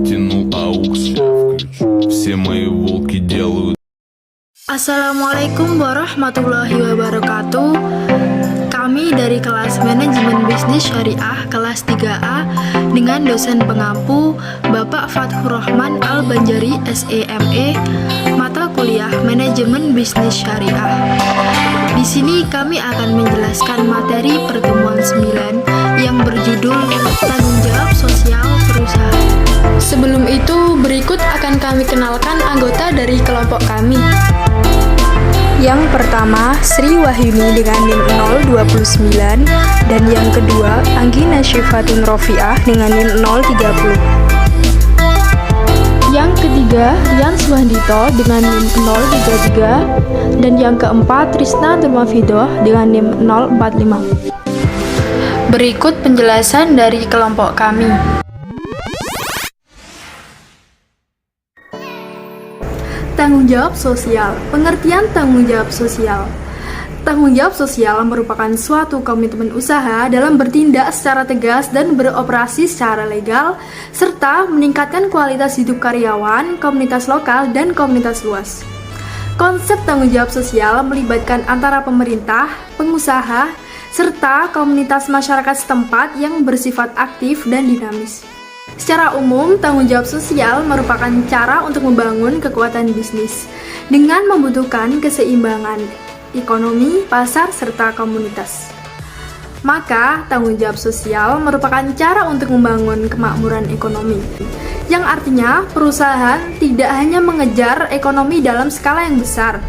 Протянул AUX, все мои волки делают. Assalamualaikum warahmatullahi wabarakatuh. Kami dari kelas Manajemen Bisnis Syariah kelas 3A dengan dosen pengampu Bapak Fathur Rahman Al-Banjari SEME, mata kuliah Manajemen Bisnis Syariah. Di sini kami akan menjelaskan materi pertemuan 9 yang berjudul Tanggung Jawab Sosial Perusahaan. Sebelum itu, berikut akan kami kenalkan anggota dari kelompok kami. Yang pertama, Sri Wahyuni dengan NIM 029, dan yang kedua, Anggina Syifatun Rofiah dengan NIM 030. Yang ketiga, Rian Suhandito dengan NIM 033, dan yang keempat, Trisna Turmafidoh dengan NIM 045. Berikut penjelasan dari kelompok kami. Tanggung jawab sosial. Pengertian tanggung jawab sosial. Tanggung jawab sosial merupakan suatu komitmen usaha dalam bertindak secara tegas dan beroperasi secara legal, serta meningkatkan kualitas hidup karyawan, komunitas lokal, dan komunitas luas. Konsep tanggung jawab sosial melibatkan antara pemerintah, pengusaha, serta komunitas masyarakat setempat yang bersifat aktif dan dinamis. Secara umum, tanggung jawab sosial merupakan cara untuk membangun kekuatan bisnis dengan membutuhkan keseimbangan ekonomi, pasar, serta komunitas. Maka, tanggung jawab sosial merupakan cara untuk membangun kemakmuran ekonomi, yang artinya perusahaan tidak hanya mengejar ekonomi dalam skala yang besar,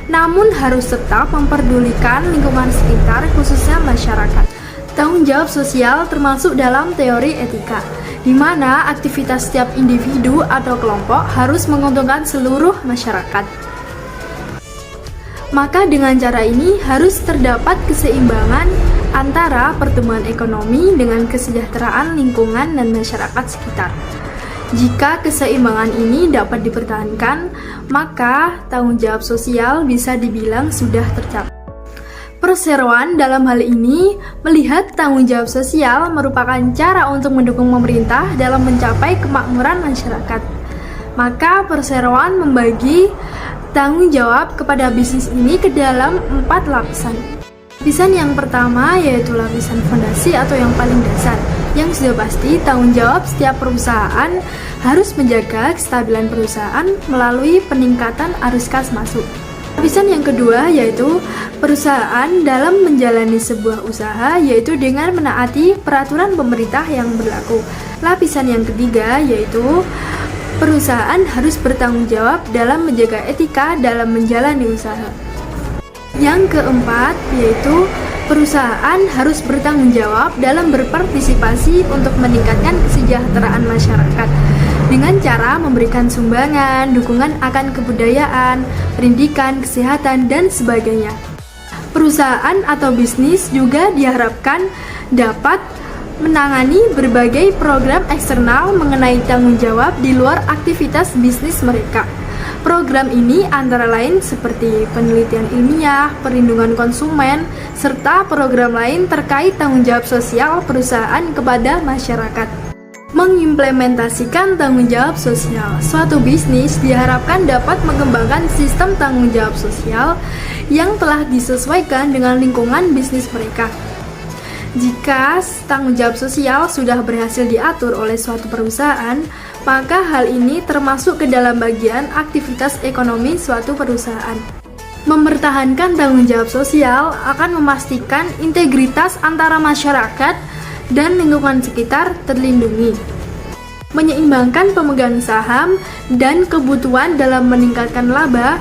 namun harus tetap memperdulikan lingkungan sekitar, khususnya masyarakat. Tanggung jawab sosial termasuk dalam teori etika, di mana aktivitas setiap individu atau kelompok harus menguntungkan seluruh masyarakat. Maka dengan cara ini harus terdapat keseimbangan antara pertumbuhan ekonomi dengan kesejahteraan lingkungan dan masyarakat sekitar. Jika keseimbangan ini dapat dipertahankan, maka tanggung jawab sosial bisa dibilang sudah tercapai. Perseroan dalam hal ini melihat tanggung jawab sosial merupakan cara untuk mendukung pemerintah dalam mencapai kemakmuran masyarakat. Maka perseroan membagi tanggung jawab kepada bisnis ini ke dalam 4 lapisan. Lapisan yang pertama yaitu lapisan fondasi atau yang paling dasar, yang sudah pasti tanggung jawab setiap perusahaan harus menjaga kestabilan perusahaan melalui peningkatan arus kas masuk. Lapisan yang kedua yaitu perusahaan dalam menjalani sebuah usaha, yaitu dengan menaati peraturan pemerintah yang berlaku. Lapisan yang ketiga yaitu perusahaan harus bertanggung jawab dalam menjaga etika dalam menjalani usaha. Yang keempat yaitu perusahaan harus bertanggung jawab dalam berpartisipasi untuk meningkatkan kesejahteraan masyarakat dengan cara memberikan sumbangan, dukungan akan kebudayaan, pendidikan, kesehatan, dan sebagainya. Perusahaan atau bisnis juga diharapkan dapat menangani berbagai program eksternal mengenai tanggung jawab di luar aktivitas bisnis mereka. Program ini antara lain seperti penelitian ilmiah, perlindungan konsumen, serta program lain terkait tanggung jawab sosial perusahaan kepada masyarakat. Mengimplementasikan tanggung jawab sosial, suatu bisnis diharapkan dapat mengembangkan sistem tanggung jawab sosial yang telah disesuaikan dengan lingkungan bisnis mereka. Jika tanggung jawab sosial sudah berhasil diatur oleh suatu perusahaan, maka hal ini termasuk ke dalam bagian aktivitas ekonomi suatu perusahaan. Mempertahankan tanggung jawab sosial akan memastikan integritas antara masyarakat dan lingkungan sekitar terlindungi, menyeimbangkan pemegang saham dan kebutuhan dalam meningkatkan laba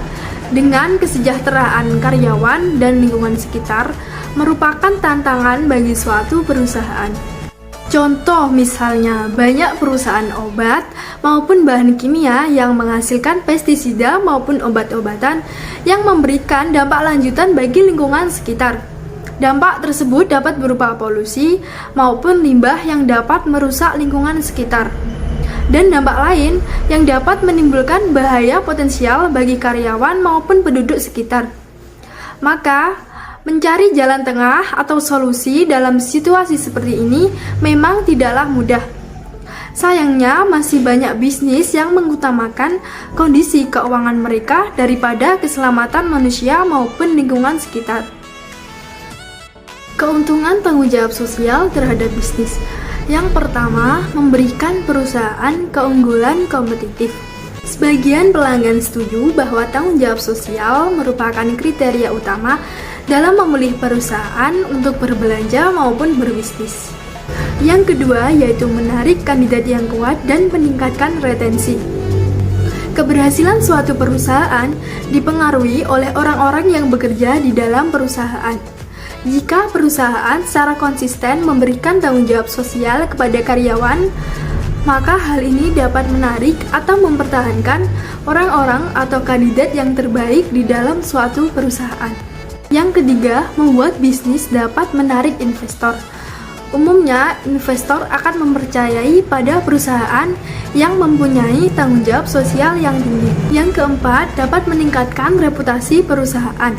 dengan kesejahteraan karyawan dan lingkungan sekitar merupakan tantangan bagi suatu perusahaan. Contoh misalnya, banyak perusahaan obat maupun bahan kimia yang menghasilkan pestisida maupun obat-obatan yang memberikan dampak lanjutan bagi lingkungan sekitar. Dampak tersebut dapat berupa polusi maupun limbah yang dapat merusak lingkungan sekitar, dan dampak lain yang dapat menimbulkan bahaya potensial bagi karyawan maupun penduduk sekitar. Maka, mencari jalan tengah atau solusi dalam situasi seperti ini memang tidaklah mudah. Sayangnya, masih banyak bisnis yang mengutamakan kondisi keuangan mereka daripada keselamatan manusia maupun lingkungan sekitar. Keuntungan tanggung jawab sosial terhadap bisnis. Yang pertama, memberikan perusahaan keunggulan kompetitif. Sebagian pelanggan setuju bahwa tanggung jawab sosial merupakan kriteria utama dalam memilih perusahaan untuk berbelanja maupun berbisnis. Yang kedua, yaitu menarik kandidat yang kuat dan meningkatkan retensi. Keberhasilan suatu perusahaan dipengaruhi oleh orang-orang yang bekerja di dalam perusahaan. Jika perusahaan secara konsisten memberikan tanggung jawab sosial kepada karyawan, maka hal ini dapat menarik atau mempertahankan orang-orang atau kandidat yang terbaik di dalam suatu perusahaan. Yang ketiga, membuat bisnis dapat menarik investor. Umumnya, investor akan mempercayai pada perusahaan yang mempunyai tanggung jawab sosial yang tinggi. Yang keempat, dapat meningkatkan reputasi perusahaan.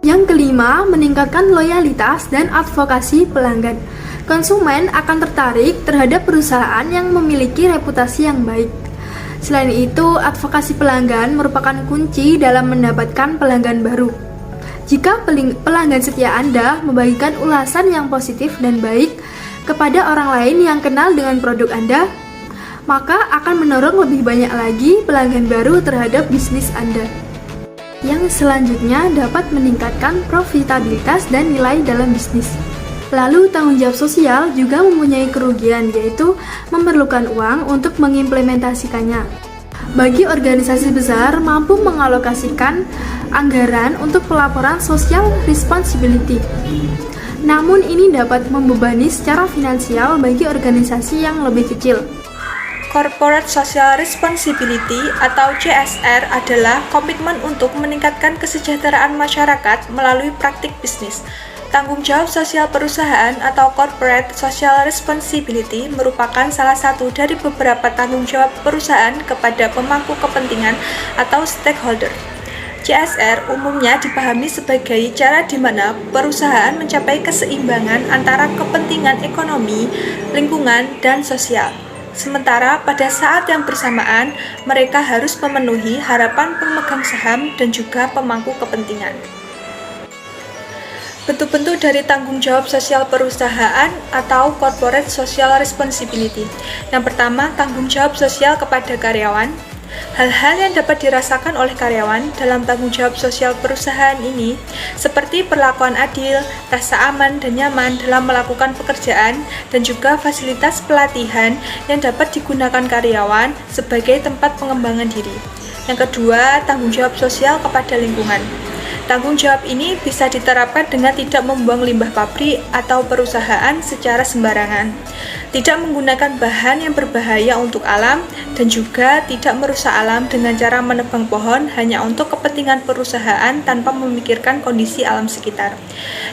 Yang kelima, meningkatkan loyalitas dan advokasi pelanggan. Konsumen akan tertarik terhadap perusahaan yang memiliki reputasi yang baik. Selain itu, advokasi pelanggan merupakan kunci dalam mendapatkan pelanggan baru. Jika pelanggan setia Anda membagikan ulasan yang positif dan baik kepada orang lain yang kenal dengan produk Anda, maka akan mendorong lebih banyak lagi pelanggan baru terhadap bisnis Anda. Yang selanjutnya dapat meningkatkan profitabilitas dan nilai dalam bisnis. Lalu tanggung jawab sosial juga mempunyai kerugian, yaitu memerlukan uang untuk mengimplementasikannya. Bagi organisasi besar mampu mengalokasikan anggaran untuk pelaporan social responsibility. Namun ini dapat membebani secara finansial bagi organisasi yang lebih kecil. Corporate Social Responsibility atau CSR adalah komitmen untuk meningkatkan kesejahteraan masyarakat melalui praktik bisnis. Tanggung jawab sosial perusahaan atau Corporate Social Responsibility merupakan salah satu dari beberapa tanggung jawab perusahaan kepada pemangku kepentingan atau stakeholder. CSR umumnya dipahami sebagai cara di mana perusahaan mencapai keseimbangan antara kepentingan ekonomi, lingkungan, dan sosial. Sementara pada saat yang bersamaan, mereka harus memenuhi harapan pemegang saham dan juga pemangku kepentingan. Bentuk-bentuk dari tanggung jawab sosial perusahaan atau Corporate Social Responsibility. Yang pertama, tanggung jawab sosial kepada karyawan. Hal-hal yang dapat dirasakan oleh karyawan dalam tanggung jawab sosial perusahaan ini seperti perlakuan adil, rasa aman dan nyaman dalam melakukan pekerjaan, dan juga fasilitas pelatihan yang dapat digunakan karyawan sebagai tempat pengembangan diri. Yang kedua, tanggung jawab sosial kepada lingkungan. Tanggung jawab ini bisa diterapkan dengan tidak membuang limbah pabrik atau perusahaan secara sembarangan, tidak menggunakan bahan yang berbahaya untuk alam, dan juga tidak merusak alam dengan cara menebang pohon hanya untuk kepentingan perusahaan tanpa memikirkan kondisi alam sekitar.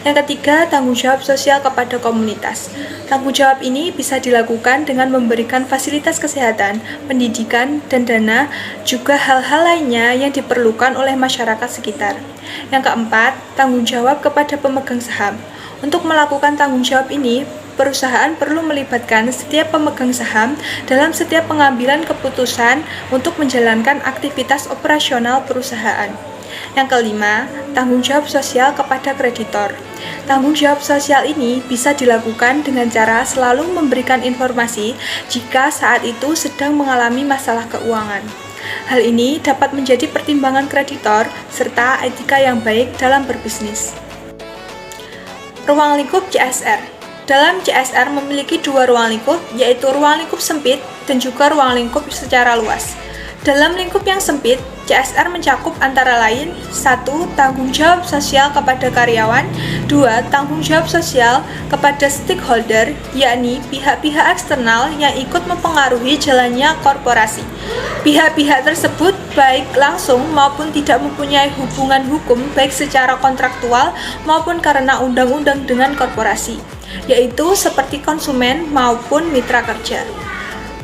Yang ketiga, tanggung jawab sosial kepada komunitas. Tanggung jawab ini bisa dilakukan dengan memberikan fasilitas kesehatan, pendidikan, dan dana, juga hal-hal lainnya yang diperlukan oleh masyarakat sekitar. Yang keempat, tanggung jawab kepada pemegang saham. Untuk melakukan tanggung jawab ini, perusahaan perlu melibatkan setiap pemegang saham dalam setiap pengambilan keputusan untuk menjalankan aktivitas operasional perusahaan. Yang kelima, tanggung jawab sosial kepada kreditor. Tanggung jawab sosial ini bisa dilakukan dengan cara selalu memberikan informasi jika saat itu sedang mengalami masalah keuangan. Hal ini dapat menjadi pertimbangan kreditor serta etika yang baik dalam berbisnis. Ruang lingkup CSR. Dalam CSR memiliki dua ruang lingkup, yaitu ruang lingkup sempit dan juga ruang lingkup secara luas. Dalam lingkup yang sempit, CSR mencakup antara lain 1. Tanggung jawab sosial kepada karyawan, 2. Tanggung jawab sosial kepada stakeholder, yakni pihak-pihak eksternal yang ikut mempengaruhi jalannya korporasi. Pihak-pihak tersebut baik langsung maupun tidak mempunyai hubungan hukum baik secara kontraktual maupun karena undang-undang dengan korporasi, yaitu seperti konsumen maupun mitra kerja.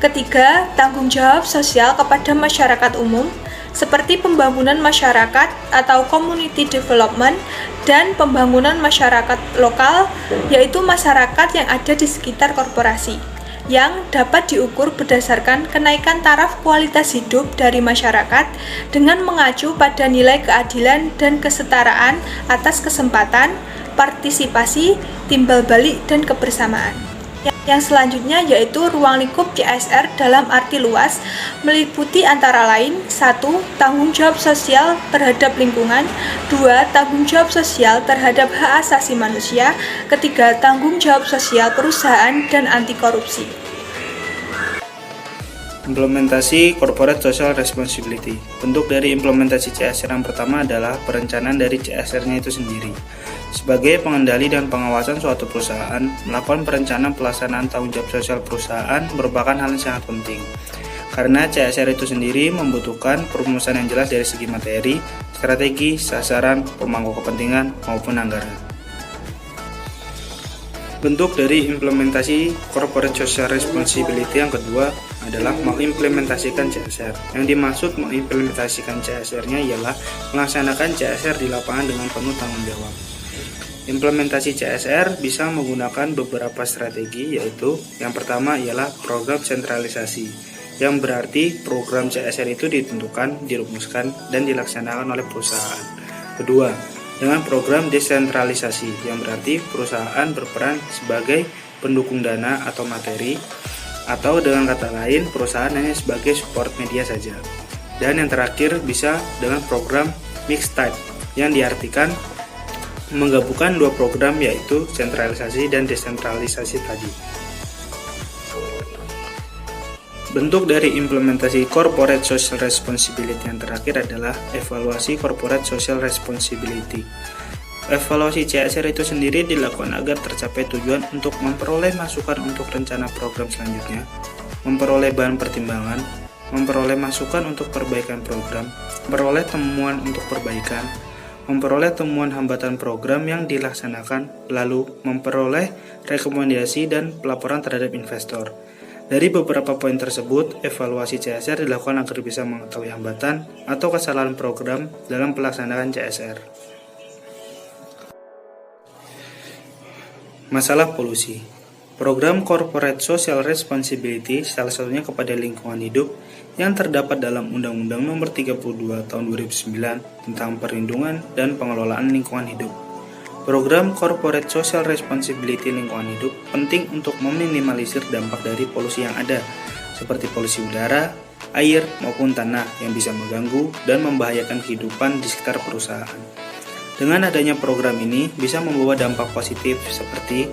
Ketiga, tanggung jawab sosial kepada masyarakat umum, seperti pembangunan masyarakat atau community development dan pembangunan masyarakat lokal, yaitu masyarakat yang ada di sekitar korporasi. yang dapat diukur berdasarkan kenaikan taraf kualitas hidup dari masyarakat dengan mengacu pada nilai keadilan dan kesetaraan atas kesempatan, partisipasi, timbal balik, dan kebersamaan. Yang selanjutnya yaitu ruang lingkup CSR dalam arti luas meliputi antara lain 1. Tanggung jawab sosial terhadap lingkungan, 2. Tanggung jawab sosial terhadap hak asasi manusia, 3. Tanggung jawab sosial perusahaan dan anti korupsi. Implementasi Corporate Social Responsibility. Bentuk dari implementasi CSR yang pertama adalah perencanaan dari CSR-nya itu sendiri. Sebagai pengendali dan pengawasan suatu perusahaan, melakukan perencanaan pelaksanaan tanggung jawab sosial perusahaan merupakan hal yang sangat penting. Karena CSR itu sendiri membutuhkan perumusan yang jelas dari segi materi, strategi, sasaran, pemangku kepentingan, maupun anggaran. Bentuk dari implementasi Corporate Social Responsibility yang kedua adalah mengimplementasikan CSR. Yang dimaksud mengimplementasikan CSR-nya ialah melaksanakan CSR di lapangan dengan penuh tanggung jawab. Implementasi CSR bisa menggunakan beberapa strategi, yaitu yang pertama ialah program sentralisasi, yang berarti program CSR itu ditentukan, dirumuskan, dan dilaksanakan oleh perusahaan. Kedua, dengan program desentralisasi, yang berarti perusahaan berperan sebagai pendukung dana atau materi, atau dengan kata lain perusahaan hanya sebagai support media saja. Dan yang terakhir bisa dengan program mixed type, yang diartikan menggabungkan dua program, yaitu sentralisasi dan desentralisasi tadi. Bentuk dari implementasi Corporate Social Responsibility yang terakhir adalah evaluasi Corporate Social Responsibility. Evaluasi CSR itu sendiri dilakukan agar tercapai tujuan untuk memperoleh masukan untuk rencana program selanjutnya, memperoleh bahan pertimbangan, memperoleh masukan untuk perbaikan program, memperoleh temuan untuk perbaikan, memperoleh temuan hambatan program yang dilaksanakan, lalu memperoleh rekomendasi dan pelaporan terhadap investor. Dari beberapa poin tersebut, evaluasi CSR dilakukan agar bisa mengetahui hambatan atau kesalahan program dalam pelaksanaan CSR. Masalah polusi. Program Corporate Social Responsibility salah satunya kepada lingkungan hidup yang terdapat dalam Undang-Undang Nomor 32 Tahun 2009 tentang perlindungan dan pengelolaan lingkungan hidup. Program Corporate Social Responsibility lingkungan hidup penting untuk meminimalisir dampak dari polusi yang ada, seperti polusi udara, air, maupun tanah yang bisa mengganggu dan membahayakan kehidupan di sekitar perusahaan. Dengan adanya program ini bisa membawa dampak positif seperti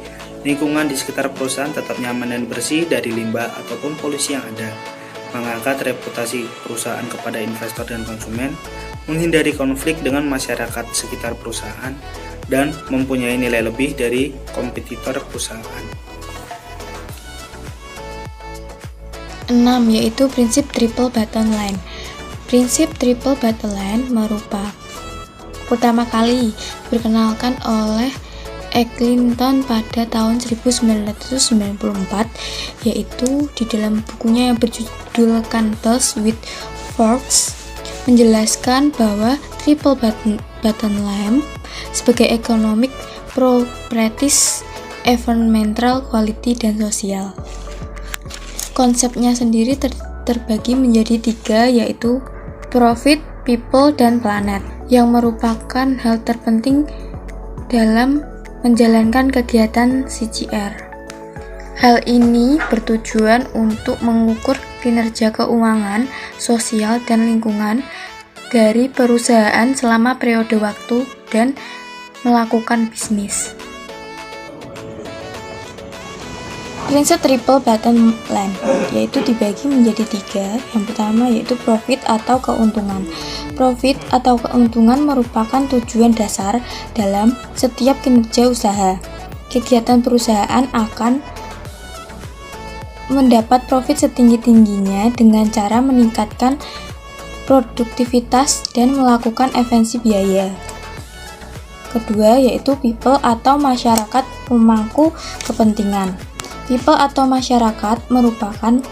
lingkungan di sekitar perusahaan tetap nyaman dan bersih dari limbah ataupun polusi yang ada, mengangkat reputasi perusahaan kepada investor dan konsumen, menghindari konflik dengan masyarakat sekitar perusahaan, dan mempunyai nilai lebih dari kompetitor perusahaan. 6. Yaitu prinsip triple bottom line. Prinsip triple bottom line merupakan pertama kali diperkenalkan oleh Eccleston pada tahun 1994, yaitu di dalam bukunya yang berjudul Candles with Forks menjelaskan bahwa triple bottom line sebagai economic, properties, environmental, quality, dan sosial. Konsepnya sendiri terbagi menjadi 3, yaitu profit, people, dan planet, yang merupakan hal terpenting dalam menjalankan kegiatan CGR. Hal ini bertujuan untuk mengukur kinerja keuangan, sosial, dan lingkungan dari perusahaan selama periode waktu dan melakukan bisnis. Prinsip triple bottom line yaitu dibagi menjadi 3. Yang pertama yaitu profit atau keuntungan. Profit atau keuntungan merupakan tujuan dasar dalam setiap kinerja usaha. Kegiatan perusahaan akan mendapat profit setinggi-tingginya dengan cara meningkatkan produktivitas dan melakukan efisiensi biaya. Kedua yaitu people atau masyarakat pemangku kepentingan. People atau masyarakat merupakan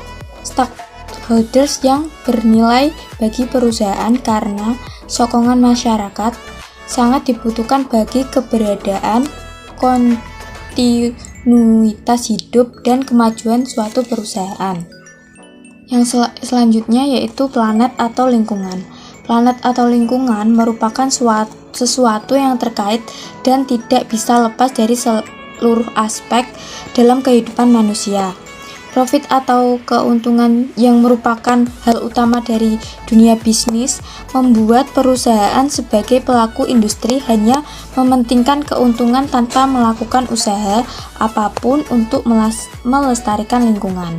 stakeholders yang bernilai bagi perusahaan karena sokongan masyarakat sangat dibutuhkan bagi keberadaan kontinuitas hidup dan kemajuan suatu perusahaan. Yang selanjutnya yaitu planet atau lingkungan. Planet atau lingkungan merupakan sesuatu yang terkait dan tidak bisa lepas dari seluruh aspek dalam kehidupan manusia. Profit atau keuntungan yang merupakan hal utama dari dunia bisnis membuat perusahaan sebagai pelaku industri hanya mementingkan keuntungan tanpa melakukan usaha apapun untuk melestarikan lingkungan.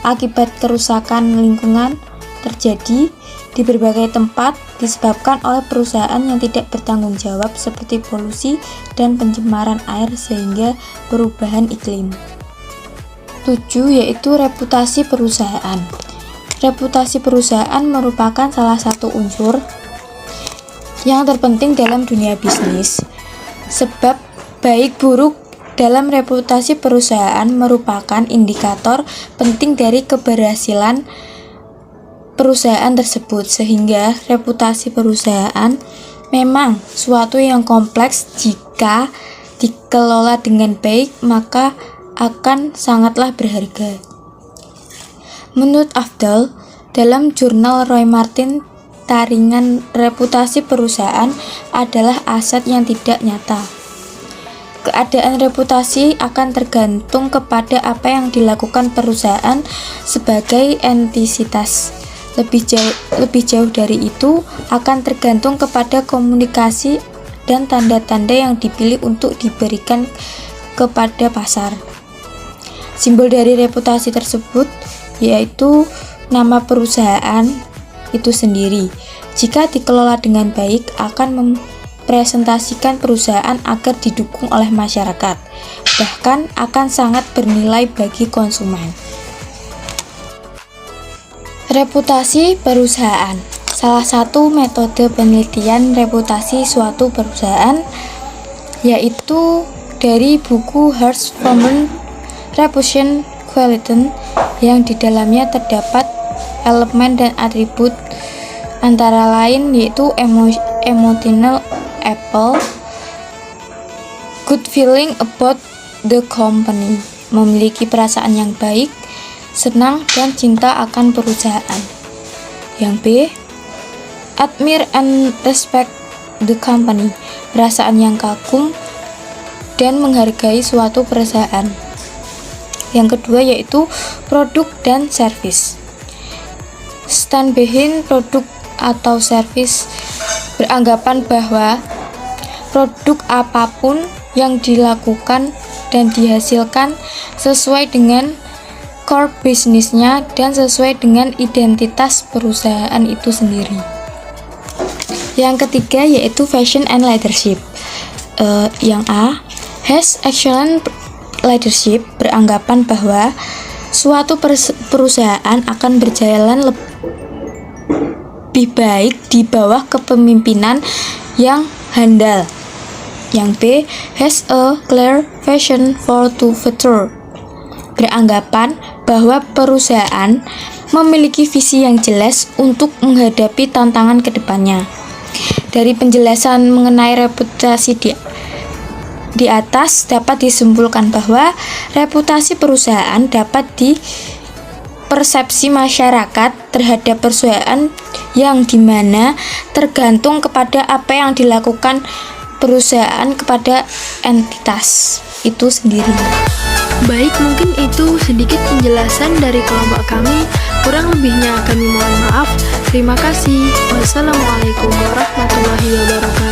Akibat kerusakan lingkungan terjadi di berbagai tempat disebabkan oleh perusahaan yang tidak bertanggung jawab seperti polusi dan pencemaran air sehingga perubahan iklim. 7 yaitu reputasi perusahaan. Reputasi perusahaan merupakan salah satu unsur yang terpenting dalam dunia bisnis. Sebab baik buruk dalam reputasi perusahaan merupakan indikator penting dari keberhasilan perusahaan tersebut, sehingga reputasi perusahaan memang suatu yang kompleks. Jika dikelola dengan baik maka akan sangatlah berharga. Menurut Afdal, dalam jurnal Roy Martin, taringan reputasi perusahaan adalah aset yang tidak nyata. Keadaan reputasi akan tergantung kepada apa yang dilakukan perusahaan sebagai entitas. Lebih jauh dari itu akan tergantung kepada komunikasi dan tanda-tanda yang dipilih untuk diberikan kepada pasar. Simbol dari reputasi tersebut yaitu nama perusahaan itu sendiri. Jika dikelola dengan baik akan mempresentasikan perusahaan agar didukung oleh masyarakat, bahkan akan sangat bernilai bagi konsumen. Reputasi perusahaan. Salah satu metode penelitian reputasi suatu perusahaan yaitu dari buku Hirschhorn Reputation Quality yang di dalamnya terdapat elemen dan atribut antara lain yaitu emotional appeal, good feeling about the company, memiliki perasaan yang baik, senang dan cinta akan perusahaan. Yang B, admire and respect the company, perasaan yang kagum dan menghargai suatu perusahaan. Yang kedua yaitu produk dan service. Stand behind produk atau service beranggapan bahwa produk apapun yang dilakukan dan dihasilkan sesuai dengan core bisnisnya dan sesuai dengan identitas perusahaan itu sendiri. Yang ketiga yaitu fashion and leadership. Yang A, has excellent leadership beranggapan bahwa suatu perusahaan akan berjalan lebih baik di bawah kepemimpinan yang handal. Yang B, has a clear vision for the future beranggapan bahwa perusahaan memiliki visi yang jelas untuk menghadapi tantangan ke depannya. Dari penjelasan mengenai reputasi di atas dapat disimpulkan bahwa reputasi perusahaan dapat dipersepsi masyarakat terhadap perusahaan yang dimana tergantung kepada apa yang dilakukan perusahaan kepada entitas itu sendiri. Baik, mungkin itu sedikit penjelasan dari kelompok kami. Kurang lebihnya kami mohon maaf. Terima kasih. Wassalamualaikum warahmatullahi wabarakatuh.